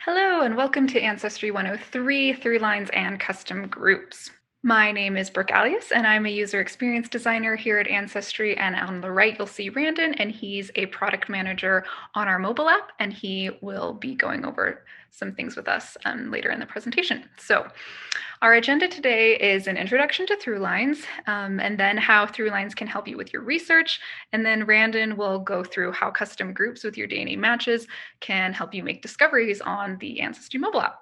Hello and welcome to Ancestry 103, ThruLines and Custom Groups. My name is Brooke Alias and I'm a user experience designer here at Ancestry, and on the right you'll see Randon, and he's a product manager on our mobile app, and he will be going over some things with us later in the presentation. So our agenda today is an introduction to ThruLines, and then how ThruLines can help you with your research. And then Randon will go through how custom groups with your DNA matches can help you make discoveries on the Ancestry mobile app.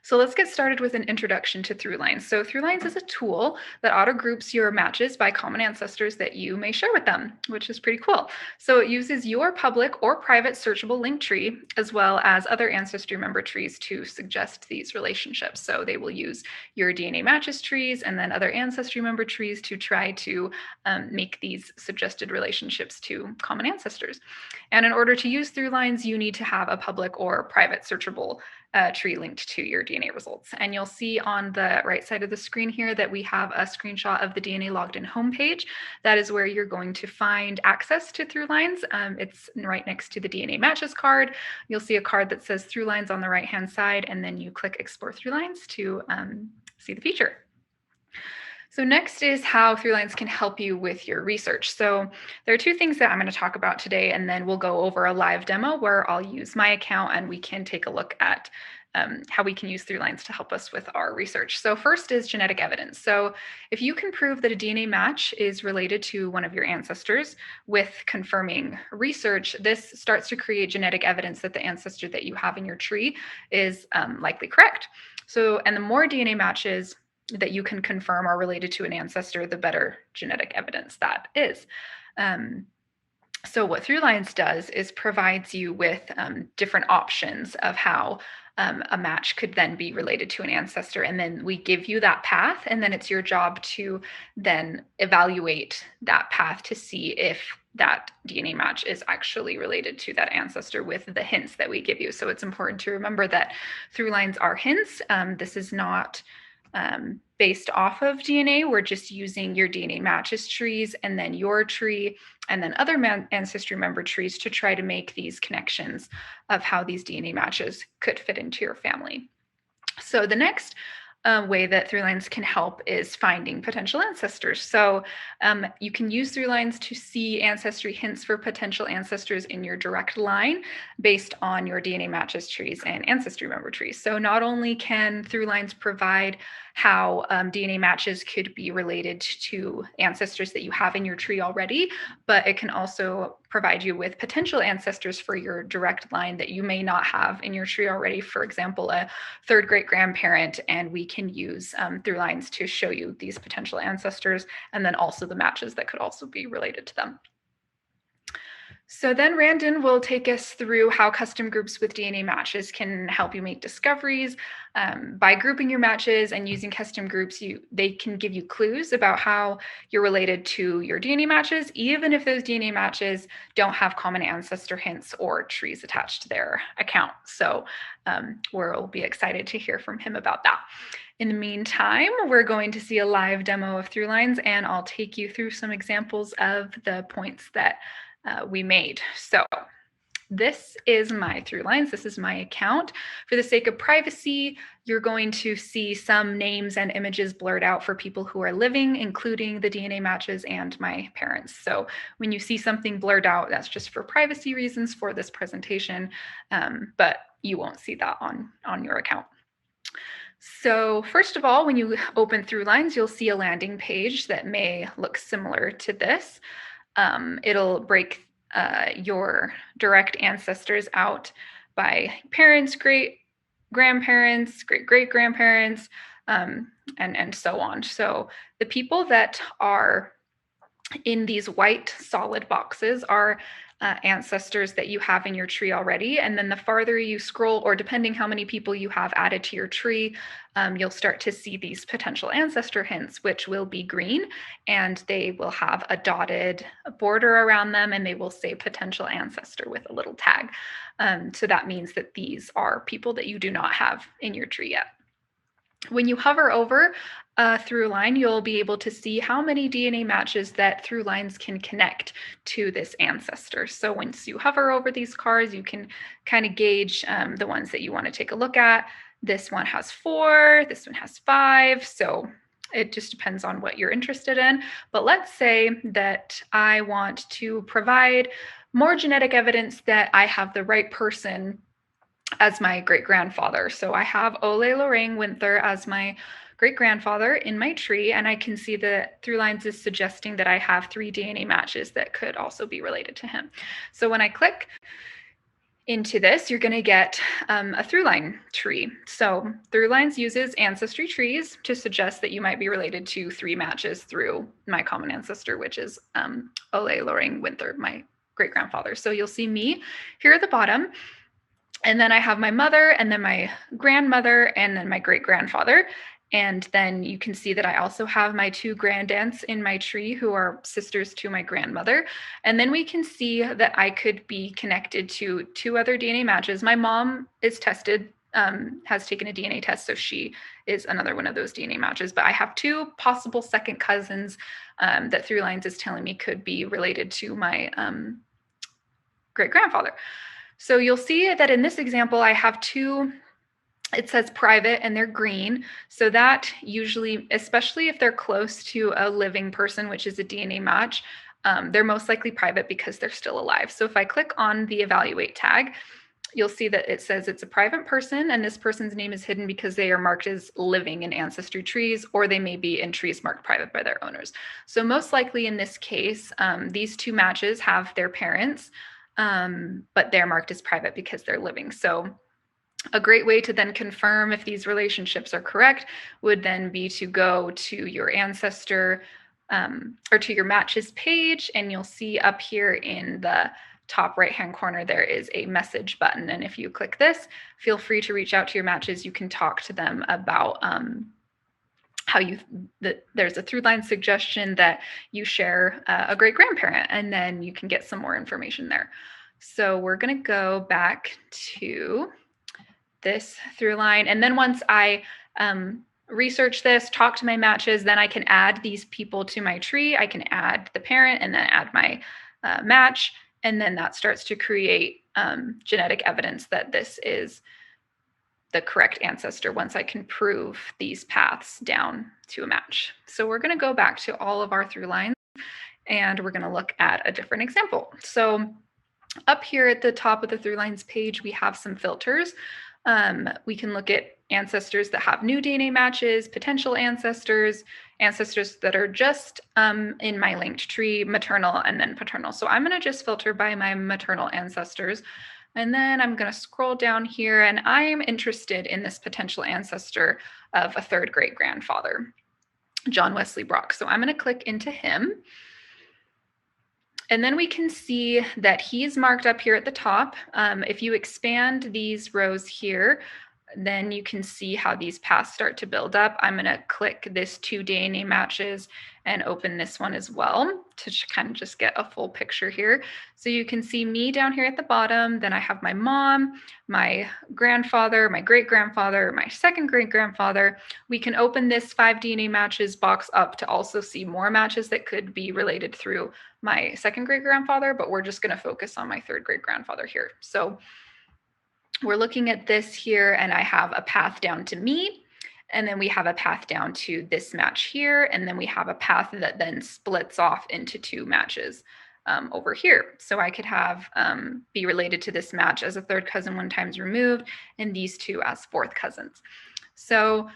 So let's get started with an introduction to ThruLines. So ThruLines is a tool that auto-groups your matches by common ancestors that you may share with them, which is pretty cool. So it uses your public or private searchable link tree, as well as other Ancestry member trees to suggest these relationships. So they will use your DNA matches trees and then other Ancestry member trees to try to make these suggested relationships to common ancestors. And in order to use ThruLines, you need to have a public or private searchable tree linked to your DNA results. And you'll see on the right side of the screen here that we have a screenshot of the DNA logged in homepage. That is where you're going to find access to ThruLines. It's right next to the DNA matches card. You'll see a card that says ThruLines on the right-hand side, and then you click Explore ThruLines to see the feature. So next is how ThruLines can help you with your research. So there are two things that I'm going to talk about today, and then we'll go over a live demo where I'll use my account and we can take a look at how we can use ThruLines to help us with our research. So first is genetic evidence. So if you can prove that a DNA match is related to one of your ancestors with confirming research, this starts to create genetic evidence that the ancestor that you have in your tree is likely correct. So, and the more DNA matches that you can confirm are related to an ancestor, the better genetic evidence that is. So what ThruLines does is provides you with different options of how a match could then be related to an ancestor. And then we give you that path, and then it's your job to then evaluate that path to see if that DNA match is actually related to that ancestor with the hints that we give you. So it's important to remember that ThruLines are hints. This is not based off of DNA. We're just using your DNA matches trees and then your tree and then other ancestry member trees to try to make these connections of how these DNA matches could fit into your family. So the next way that ThruLines can help is finding potential ancestors. So you can use ThruLines to see ancestry hints for potential ancestors in your direct line based on your DNA matches trees and ancestry member trees. So not only can ThruLines provide how DNA matches could be related to ancestors that you have in your tree already, but it can also provide you with potential ancestors for your direct line that you may not have in your tree already. For example, a third great grandparent, and we can use ThruLines to show you these potential ancestors and then also the matches that could also be related to them. So then Randon will take us through how custom groups with DNA matches can help you make discoveries. By grouping your matches and using custom groups, they can give you clues about how you're related to your DNA matches, even if those DNA matches don't have common ancestor hints or trees attached to their account. So we'll be excited to hear from him about that. In the meantime, we're going to see a live demo of ThruLines, and I'll take you through some examples of the points that we made. So this is my ThruLines. This is my account. For the sake of privacy, you're going to see some names and images blurred out for people who are living, including the DNA matches and my parents. So when you see something blurred out, that's just for privacy reasons for this presentation, but you won't see that on your account. So first of all, when you open ThruLines, you'll see a landing page that may look similar to this. It'll break your direct ancestors out by parents, great grandparents, great great grandparents, and so on. So the people that are in these white solid boxes are ancestors that you have in your tree already. And then the farther you scroll, or depending how many people you have added to your tree, you'll start to see these potential ancestor hints, which will be green, and they will have a dotted border around them, and they will say potential ancestor with a little tag. So that means that these are people that you do not have in your tree yet. When you hover over ThruLine, you'll be able to see how many DNA matches that ThruLines can connect to this ancestor. So once you hover over these cards, you can kind of gauge the ones that you want to take a look at. This one has 4, this one has 5. So it just depends on what you're interested in. But let's say that I want to provide more genetic evidence that I have the right person as my great-grandfather. So I have Ole Lorraine Winther as my great-grandfather in my tree, and I can see that ThruLines is suggesting that I have 3 DNA matches that could also be related to him. So when I click into this, you're going to get a ThruLine tree. So ThruLines uses ancestry trees to suggest that you might be related to 3 matches through my common ancestor, which is Ole Lorraine Winther, my great-grandfather. So you'll see me here at the bottom. And then I have my mother, and then my grandmother, and then my great-grandfather. And then you can see that I also have my 2 grandaunts in my tree who are sisters to my grandmother. And then we can see that I could be connected to 2 other DNA matches. My mom is tested, has taken a DNA test, so she is another one of those DNA matches. But I have 2 possible second cousins that ThruLines is telling me could be related to my great-grandfather. So you'll see that in this example, I have 2, it says private, and they're green. So that usually, especially if they're close to a living person, which is a DNA match, they're most likely private because they're still alive. So if I click on the evaluate tag, you'll see that it says it's a private person, and this person's name is hidden because they are marked as living in ancestry trees, or they may be in trees marked private by their owners. So most likely in this case, these 2 matches have their parents, but they're marked as private because they're living. So a great way to then confirm if these relationships are correct would then be to go to your ancestor or to your matches page, and you'll see up here in the top right-hand corner, there is a message button. And if you click this, feel free to reach out to your matches. You can talk to them about how there's a ThruLine suggestion that you share a great-grandparent, and then you can get some more information there. So we're going to go back to this ThruLine, and then once I research this, talk to my matches, then I can add these people to my tree. I can add the parent and then add my match, and then that starts to create genetic evidence that this is the correct ancestor once I can prove these paths down to a match. So we're going to go back to all of our ThruLines, and we're going to look at a different example. So up here at the top of the ThruLines page, we have some filters. We can look at ancestors that have new DNA matches, potential ancestors, ancestors that are just in my linked tree, maternal, and then paternal. So I'm going to just filter by my maternal ancestors. And then I'm going to scroll down here, and I'm interested in this potential ancestor of a 3rd great-grandfather, John Wesley Brock. So I'm going to click into him. And then we can see that he's marked up here at the top. If you expand these rows here, then you can see how these paths start to build up. I'm going to click this 2 DNA matches and open this one as well to kind of just get a full picture here. So you can see me down here at the bottom. Then I have my mom, my grandfather, my great-grandfather, my 2nd great-grandfather. We can open this 5 DNA matches box up to also see more matches that could be related through my 2nd great-grandfather, but we're just going to focus on my 3rd great-grandfather here. So we're looking at this here, and I have a path down to me, and then we have a path down to this match here, and then we have a path that then splits off into 2 matches over here. So I could have be related to this match as a 3rd cousin 1 times removed, and these 2 as 4th cousins. So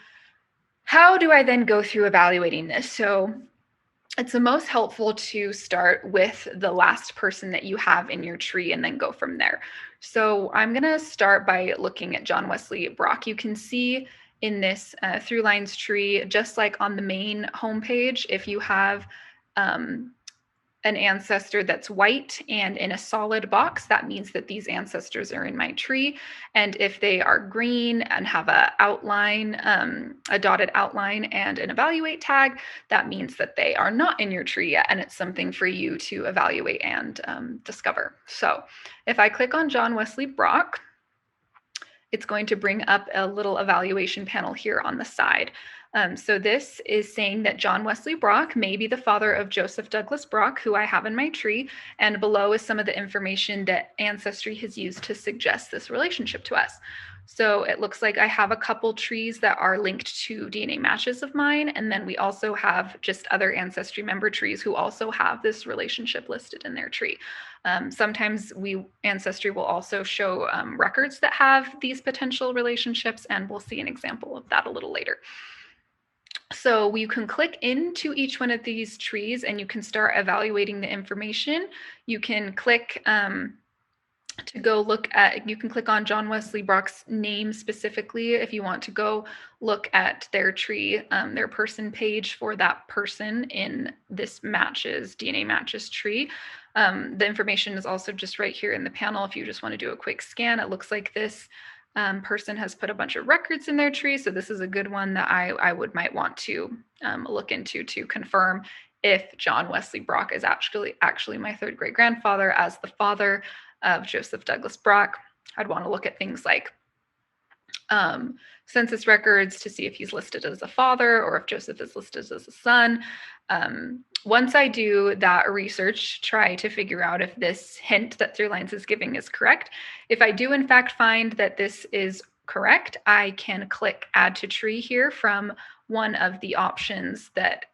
how do I then go through evaluating this? So it's the most helpful to start with the last person that you have in your tree and then go from there. So I'm going to start by looking at John Wesley Brock. You can see in this ThruLines tree, just like on the main homepage, if you have an ancestor that's white and in a solid box, that means that these ancestors are in my tree. And if they are green and have a outline, a dotted outline and an evaluate tag, that means that they are not in your tree yet, and it's something for you to evaluate and discover. So if I click on John Wesley Brock, it's going to bring up a little evaluation panel here on the side. So this is saying that John Wesley Brock may be the father of Joseph Douglas Brock, who I have in my tree, and below is some of the information that Ancestry has used to suggest this relationship to us. So it looks like I have a couple trees that are linked to DNA matches of mine, and then we also have just other Ancestry member trees who also have this relationship listed in their tree. Sometimes Ancestry will also show records that have these potential relationships, and we'll see an example of that a little later. So you can click into each one of these trees and you can start evaluating the information. You can click to go look at, you can click on John Wesley Brock's name specifically if you want to go look at their tree, their person page for that person in this DNA matches tree. The information is also just right here in the panel if you just want to do a quick scan. It looks like this person has put a bunch of records in their tree, so this is a good one that I might want to look into to confirm if John Wesley Brock is actually my third great grandfather as the father of Joseph Douglas Brock. I'd want to look at things like census records to see if he's listed as a father or if Joseph is listed as a son. Once I do that research, try to figure out if this hint that ThruLines is giving is correct. If I do in fact find that this is correct, I can click Add to Tree here from one of the options that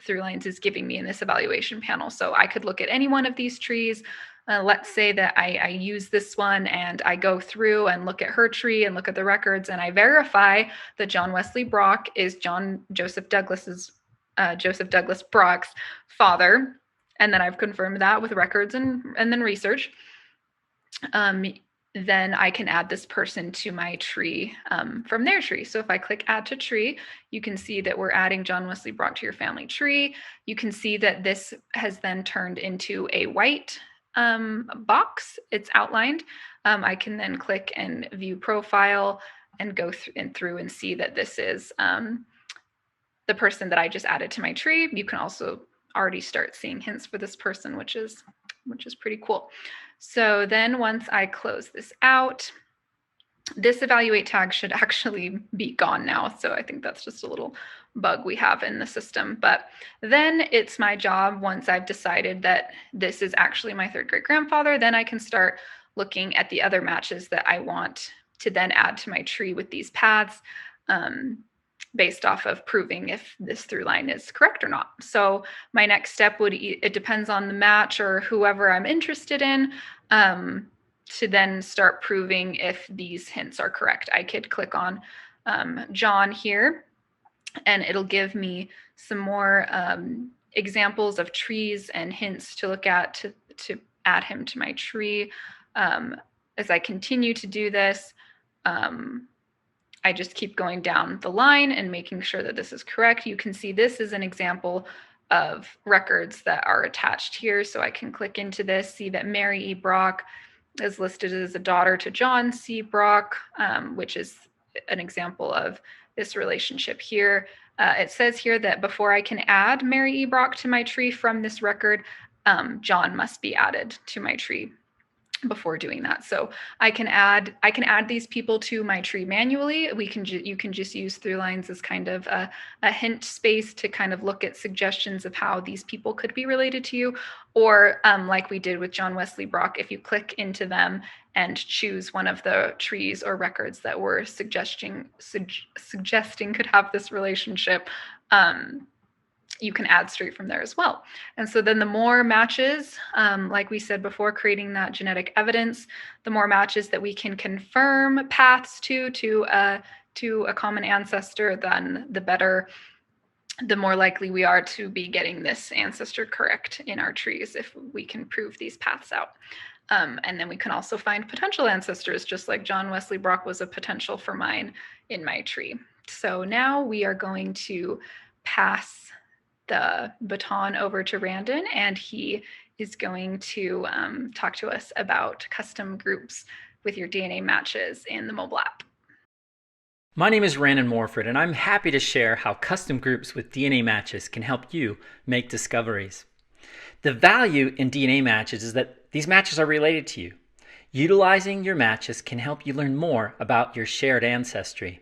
ThruLines is giving me in this evaluation panel. So I could look at any one of these trees. Let's say that I use this one and I go through and look at her tree and look at the records and I verify that John Wesley Brock is Joseph Douglas Brock's father, and then I've confirmed that with records and then research. Then I can add this person to my tree from their tree. So if I click Add to Tree, you can see that we're adding John Wesley Brock to your family tree. You can see that this has then turned into a white box. It's outlined. I can then click and view profile and go through and see that this is the person that I just added to my tree. You can also already start seeing hints for this person, which is pretty cool. So then once I close this out, this evaluate tag should actually be gone now. So I think that's just a little bug we have in the system. But then it's my job, once I've decided that this is actually my third great grandfather, then I can start looking at the other matches that I want to then add to my tree with these paths, based off of proving if this through line is correct or not. So my next step it depends on the match or whoever I'm interested in, to then start proving if these hints are correct. I could click on John here and it'll give me some more examples of trees and hints to look at to add him to my tree. As I continue to do this, I just keep going down the line and making sure that this is correct. You can see this is an example of records that are attached here. So I can click into this, see that Mary E. Brock is listed as a daughter to John C. Brock, which is an example of this relationship here. It says here that before I can add Mary E. Brock to my tree from this record, John must be added to my tree before doing that. So I can add these people to my tree manually. You can just use ThruLines as kind of a hint space to kind of look at suggestions of how these people could be related to you. Or like we did with John Wesley Brock, if you click into them and choose one of the trees or records that we're suggesting could have this relationship, you can add straight from there as well. And so then the more matches, like we said before, creating that genetic evidence, the more matches that we can confirm paths to a common ancestor, then the better, the more likely we are to be getting this ancestor correct in our trees if we can prove these paths out. And then we can also find potential ancestors, just like John Wesley Brock was a potential for mine in my tree. So now we are going to pass the baton over to Randon, and he is going to talk to us about custom groups with your DNA matches in the mobile app. My name is Randon Morford, and I'm happy to share how custom groups with DNA matches can help you make discoveries. The value in DNA matches is that these matches are related to you. Utilizing your matches can help you learn more about your shared ancestry.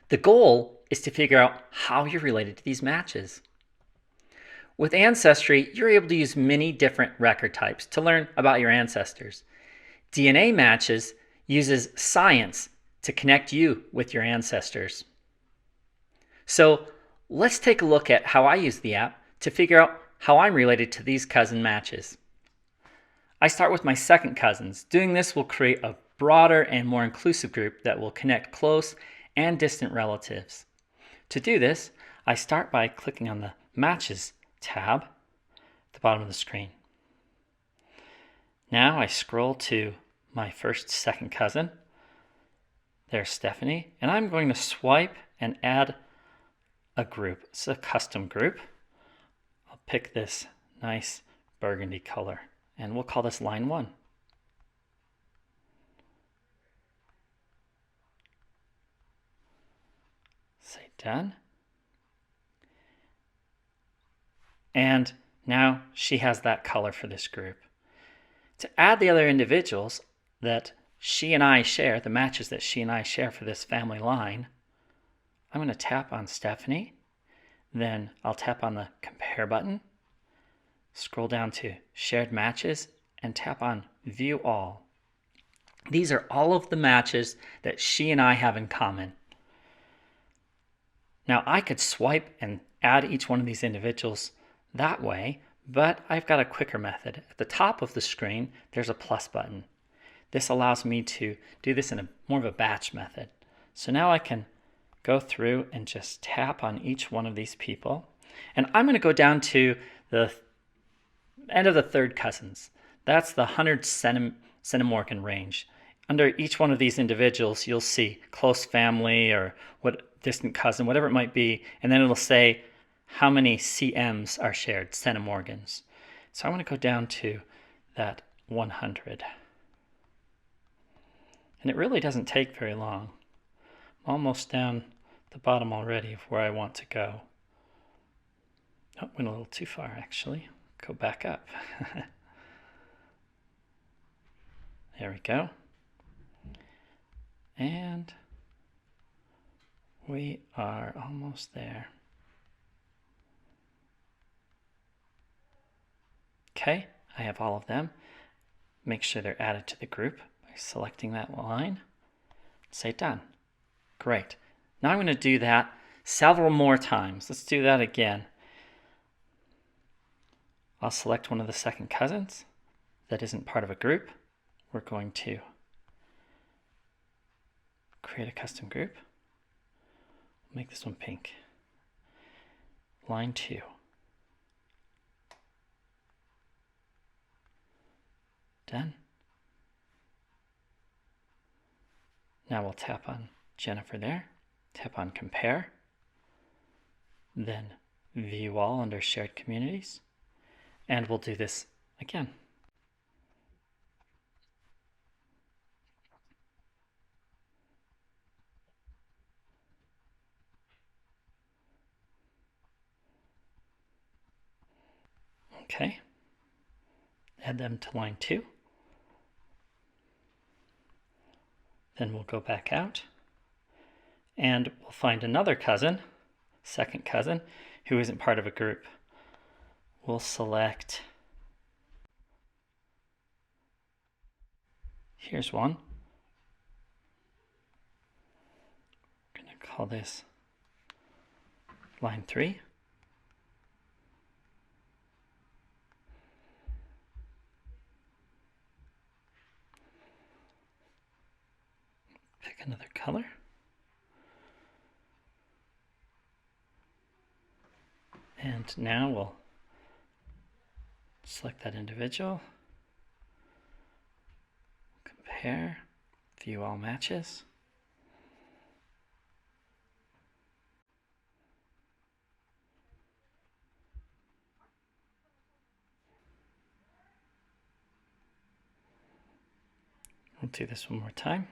The goal is to figure out how you're related to these matches. With Ancestry, you're able to use many different record types to learn about your ancestors. DNA Matches uses science to connect you with your ancestors. So let's take a look at how I use the app to figure out how I'm related to these cousin matches. I start with my second cousins. Doing this will create a broader and more inclusive group that will connect close and distant relatives. To do this, I start by clicking on the Matches tab at the bottom of the screen. Now I scroll to my second cousin. There's Stephanie, and I'm going to swipe and add a group. It's a custom group. I'll pick this nice burgundy color, and we'll call this line 1. Say done. And now she has that color for this group. To add the other individuals that she and I share, the matches that she and I share for this family line, I'm going to tap on Stephanie. Then I'll tap on the Compare button, scroll down to Shared Matches, and tap on View All. These are all of the matches that she and I have in common. Now I could swipe and add each one of these individuals that way, but I've got a quicker method. At the top of the screen, there's a plus button. This allows me to do this in more of a batch method. So now I can go through and just tap on each one of these people. And I'm going to go down to the end of the third cousins. That's the 100 centimorgan range. Under each one of these individuals, you'll see close family or what distant cousin, whatever it might be, and then it'll say how many CMs are shared, centimorgans. So I'm going to go down to that 100. And it really doesn't take very long. I'm almost down the bottom already of where I want to go. Oh, went a little too far actually. Go back up. There we go. And we are almost there. Okay, I have all of them. Make sure they're added to the group by selecting that line. Say done. Great. Now I'm going to do that several more times. Let's do that again. I'll select one of the second cousins that isn't part of a group. We're going to create a custom group. Make this one pink. Line 2. Done. Now we'll tap on Jennifer there, tap on Compare, then View All under Shared Communities, and we'll do this again. Okay, add them to line 2. Then we'll go back out and we'll find another cousin, second cousin, who isn't part of a group. We'll select, here's one. I'm going to call this line 3. Pick another color. And now we'll select that individual, compare, view all matches. We'll do this one more time.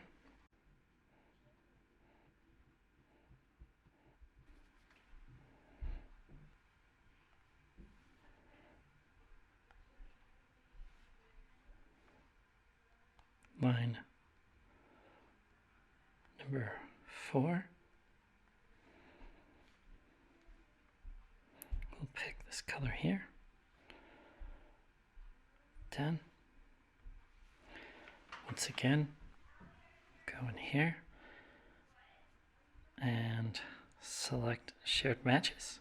Line number 4. we'll pick this color here. Done. Once again, go in here and select shared matches.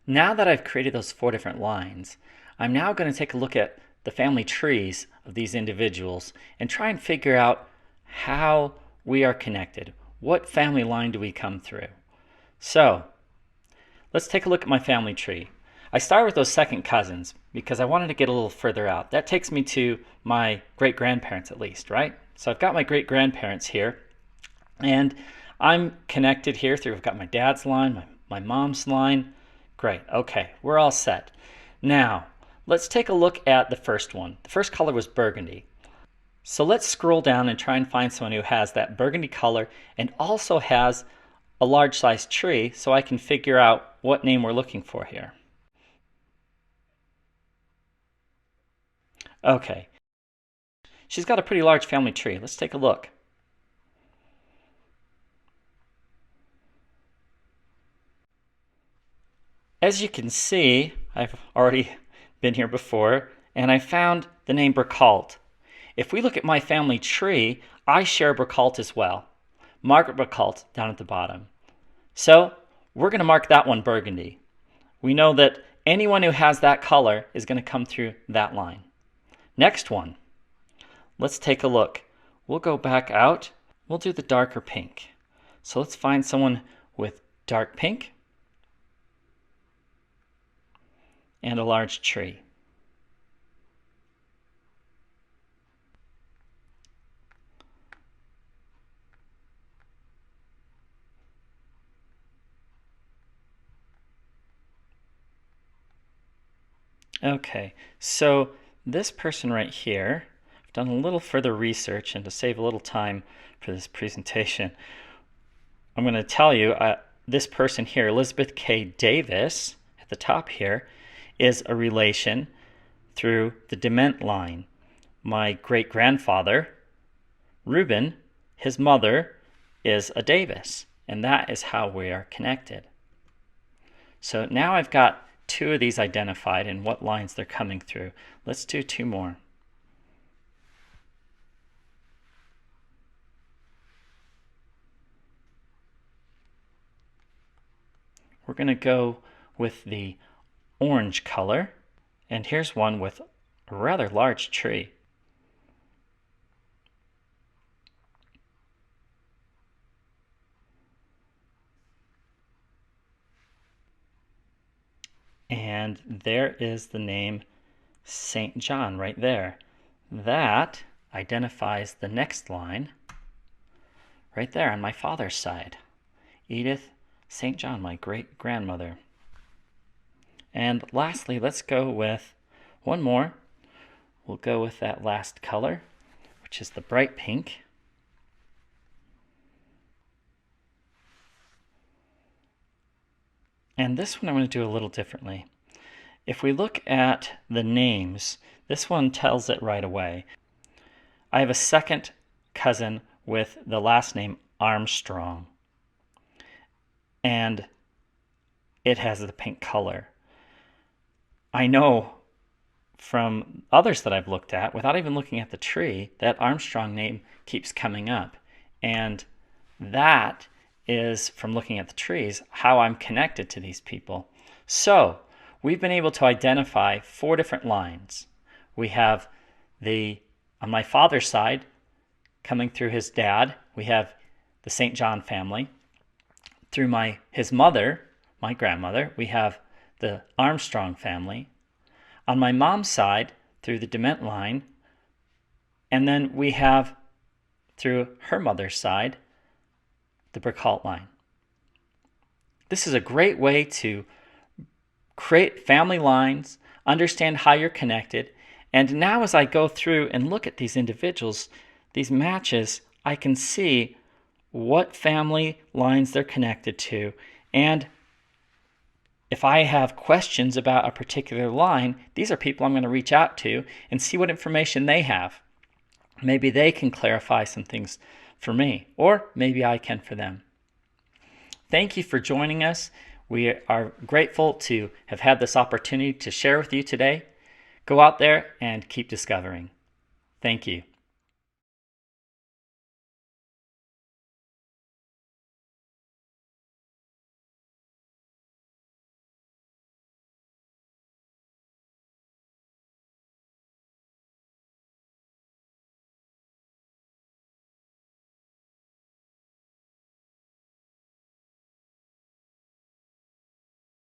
Now that I've created those 4 different lines, I'm now going to take a look at the family trees of these individuals and try and figure out how we are connected. What family line do we come through? So, let's take a look at my family tree. I start with those second cousins because I wanted to get a little further out. That takes me to my great-grandparents at least, right? So I've got my great-grandparents here, and I'm connected here through, I've got my dad's line, my mom's line. Great, okay, we're all set. Now, let's take a look at the first one. The first color was burgundy. So let's scroll down and try and find someone who has that burgundy color and also has a large size tree so I can figure out what name we're looking for here. Okay, she's got a pretty large family tree. Let's take a look. As you can see, I've already been here before, and I found the name Burkalt. If we look at my family tree, I share Burkalt as well. Margaret Burkalt down at the bottom. So we're going to mark that one burgundy. We know that anyone who has that color is going to come through that line. Next one. Let's take a look. We'll go back out. We'll do the darker pink. So let's find someone with dark pink and a large tree. Okay, so this person right here, I've done a little further research, and to save a little time for this presentation, I'm going to tell you this person here, Elizabeth K. Davis, at the top here, is a relation through the Dement line. My great-grandfather, Reuben, his mother is a Davis, and that is how we are connected. So now I've got 2 of these identified and what lines they're coming through. Let's do 2 more. We're going to go with the orange color, and here's one with a rather large tree. And there is the name St. John right there. That identifies the next line right there on my father's side. Edith St. John, my great-grandmother. And lastly, let's go with one more. We'll go with that last color, which is the bright pink. And this one I'm going to do a little differently. If we look at the names, this one tells it right away. I have a second cousin with the last name Armstrong, and it has the pink color. I know from others that I've looked at, without even looking at the tree, that Armstrong name keeps coming up. And that is, from looking at the trees, how I'm connected to these people. So we've been able to identify 4 different lines. We have on my father's side, coming through his dad, we have the St. John family. Through his mother, my grandmother, we have the Armstrong family. On my mom's side, through the Dement line, and then we have, through her mother's side, the Burkalt line. This is a great way to create family lines, understand how you're connected, and now as I go through and look at these individuals, these matches, I can see what family lines they're connected to, and if I have questions about a particular line, these are people I'm going to reach out to and see what information they have. Maybe they can clarify some things for me, or maybe I can for them. Thank you for joining us. We are grateful to have had this opportunity to share with you today. Go out there and keep discovering. Thank you.